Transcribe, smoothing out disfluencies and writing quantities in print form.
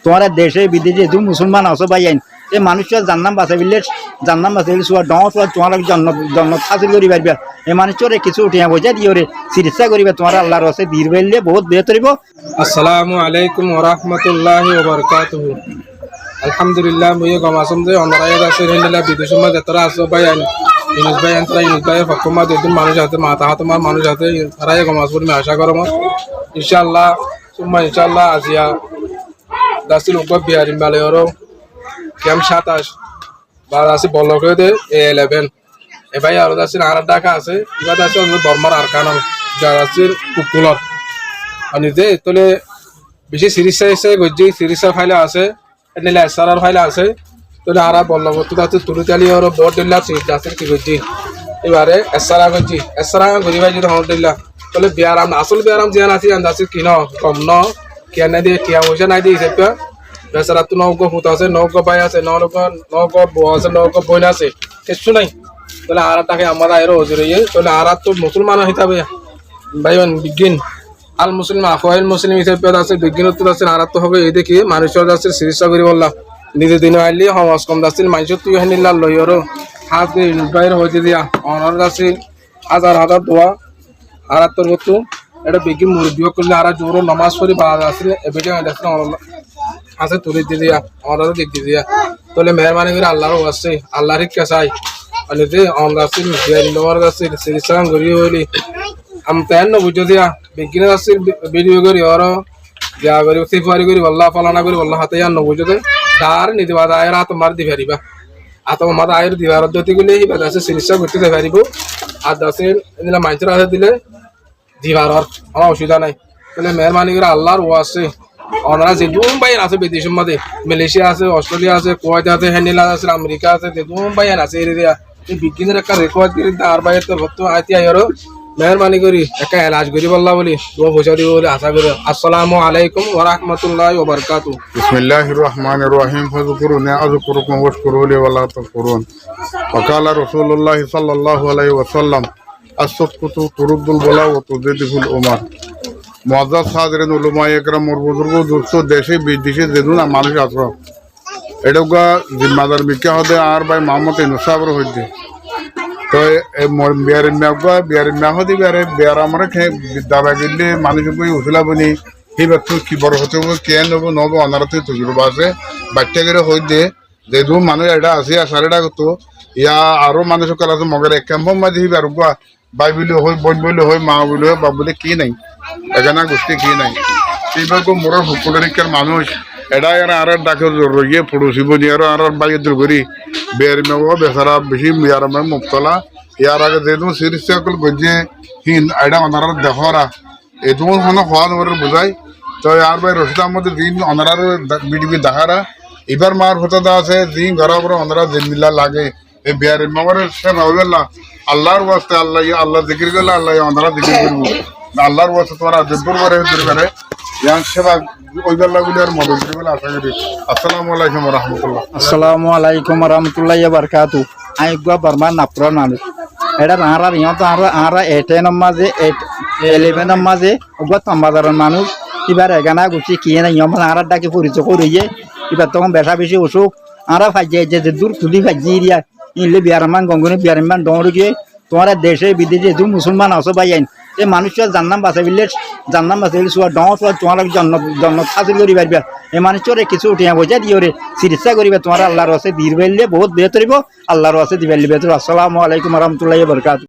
তোমার দেশে বিদেশে যে মুসলমান আছো ভাই আইন এই মানুষের জান্নাম বাঁচাইলে চোয়া ডর চোয়া তোমার জন্ম হাসিল করি পারবে এই মানুষের কিছু উঠিয়া বোঝা দিয়ে চিকিৎসা করিবে তোমার আল্লাহর আছে বীর বাইলে বহুত বেহতর হইব। আসসালামু আলাইকুম ওয়া রাহমাতুল্লাহি ওয়া বারাকাতুহু। আলহামদুলিল্লাহ মুই গমাসম যে অনরায় আছে রেন্ডলা বিদেশ মা যতরা আছে ভাই আইন ইনুস ভাই আন্তরা ইনুস ভাই ফকমা দেদিন মানুষ আছে মাতা হাত মা মানুষ আছে তারাই গমাসপুর মে আশা করম ইনশাআল্লাহ সুম্মা ইনশাআল্লাহ আজিয়া দাসিল উপ বিহারি মালেয়রো ক্যাম 27 বার আছে বলকতে 11 এ ভাই আর দাসিল আর টাকা আছে ইবা আছে বর্মার আর কানাম যার আছে কুকুলর अनि जे तले বেশি সিরিজে এসে গজি সিরিজা ফাইল আছে এনে এসআরআর ফাইল আছে তলে আরা বললাম তো তাতে তুলুতালি আর বোর্ড দিলা সিরিজ আছে কি গজি এবারে এসআরআর গজি এসআরআর গজি ভাই যদি হন দিলা তলে বিয়ারাম আসল বিয়ারাম জিয়ান আছে আন্দাসে কি ন কম ন কেন দিয়ে কিয়া হইছে নাই দিয়ে সেটা বেচারা তো নৌকো ফুট আছে নৌকো ভাই আছে নৌকো বউ আছে নৌকো বইন আছে কিছু নাই তলে আরা টাকা আমরা এর হজরে তলে আরা তো মুসলমান হিসাবে ভাইন বিগিন আল মুসলিম আফওয়াইল মুসলিম হিসেবে আছে বিজ্ঞানত আছে আরাত হবে এই দেখি মানুষের আছে চিকিৎসা করি বললাম নিজে দিন আইলি সমাজ কম দাসিল মানুষ তুই হেনিলা লইরো হাত দিয়ে বাইরে হইতে দিয়া অনার আছে হাজার হাজার দোয়া আরাতর বস্তু এটা বিজ্ঞান মুরব্বী করলে আর জোর নামাজ পড়ি বাড়া আছে এবেটে দেখছ আছে তুলে দিয়ে দিয়া অনার দিক দিয়ে দিয়া তাহলে মেহরবানি করে আল্লাহর আছে আল্লাহর কি চাই মানে যে অনার আছে বিয়ার আছে চিকিৎসা করি হইলি हम तैन न बुझो दिया बिगिन से वीडियो करी और क्या करी सिफारी करी वल्ला फलाना करी वल्ला हाथे न बुझो दे दार निधि बाद आयर आ तुम्हारे दिवारीबा आ तो हमारा आयर दीवार दोती के लिए ही बता से सिरिसा गुत्ती दिवारीबो आ दसे इनला माइंचरा से दिले दीवार और हम औषधा नहीं तले मेहरबानी करे अल्लाह रो আছে ওনারা যে দুবাই আছে বিদেশের মধ্যে মালয়েশিয়া আছে অস্ট্রেলিয়া আছে কুয়েত আছে হেনিলা আছে আমেরিকা আছে দুবাই আছে এরিয়া এই বিজ্ঞানের একটা রেকর্ড করে আর বাইরে তো ভক্ত আইতি আইরো মেহরবানি করি একা এলাজ করি বললা বলি দোয়া পয়সা দিব বলে আশা করি। আসসালামু আলাইকুম ওয়া রাহমাতুল্লাহি ওয়া বারাকাতুহু। বিসমিল্লাহির রহমানির রহিম ফাযকুরুনি আযকুরুকুম ওয়াশকুরুলি ওয়া লা তাকফুরুন ওয়া ক্বালা রাসূলুল্লাহ সাল্লাল্লাহু আলাইহি ওয়াসাল্লাম আস-সাদকাতু তুরুদ্দুল বালা ওয়া তুযিদুল উমার। মুআজ্জাজ হাজিরিন উলামায়ে কেরাম ওর বুজুর্গ দোস্ত দেশে বিদেশে যেদিন মানুষ আছে এডগা জিম্মাদার বিকা হবে আর ভাই মোহাম্মদ ইনসাবর হইছে তো বিয়ার মেহদি বিয়ার আমার দাবা গেলে মানুষ উঠলা বনি সেই ব্যক্তি কি বড় হতে কে নেবো নব অনারতে তজুরবা আছে বাচ্চা করে হই দে যেহেতু মানুষ এটা আছে আসার এটা করতো ইয়া আরো মানুষ কাল আছে মগের এক ক্যাম্প মাঝে আর বাই বলে হই বোন বলে হই মা বলে হয় বাপ বলে কি নাই এখানে গোষ্ঠী কি নাই সেইভাবে মোর হুকুলরিকার মানুষ এটা আর ডাকে রইয়ে পড়োশি বনি আর বাইরে দূর করি বের মেব বেচারা বেশি ইয়ার মুক্তলা ইয়ার আগে যেহেতু সিরিজ সকল গজে হিন এটা ওনারা দেখরা এটু মানে হওয়া ধরে বোঝাই তো আর ভাই রসিদার মধ্যে দিন ওনারা বিডিবি দেখারা এবার মার হতা আছে দিন ঘর পরে ওনারা জিমিল্লা লাগে এই বিয়ার মেবর সে ভাবলা আল্লাহর ওয়াস্তে আল্লাহ আল্লাহ জিকির করলে আল্লাহ ওনারা জিকির করবো আল্লাহর ওয়াস্তে তোমার জব্বর করে দূর করে ইয়ান সেবা আসসালামু আলাইকুম রহমতুল্লাহ। আসসালামু আলাইকুম রহমতুল্লাহি ওয়া বারাকাতুহু। আই গো বর্মা নাপরা মানুষ এটা আরা ইয়া তো আরা 8 মাঝে 11 মাঝে গো তাম্বাদার মানুষ এবার এগানা গুছি কি না ইয়া মানে আরা ডাকে পরিচয় করিয়ে এবার তখন বেশা বেশি অসুখ আরা ফাজে যে দূর খুলি ফাজি দিয়া ইলে বিয়ারমান গঙ্গনে বিয়ারমান দৌড় গিয়ে তোমার দেশে বিদেশে যে মুসলমান আছো ভাই আইন এই মানুষের জান্নাম বাঁচাইলে চোয়া ডর চোয়া তোমার জন্ম হাসিল করি পারবে এই মানুষের কিছু উঠিয়া বোঝা দিয়ে চিকিৎসা করিবে তোমার আল্লাহর আছে বীর বাইলে বহুত বেহতর হইব আল্লাহর আছে দিবাইলে বেহতর। আসসালামু আলাইকুম রহমতুল্লাহি ওয়া বারাকাতুহু।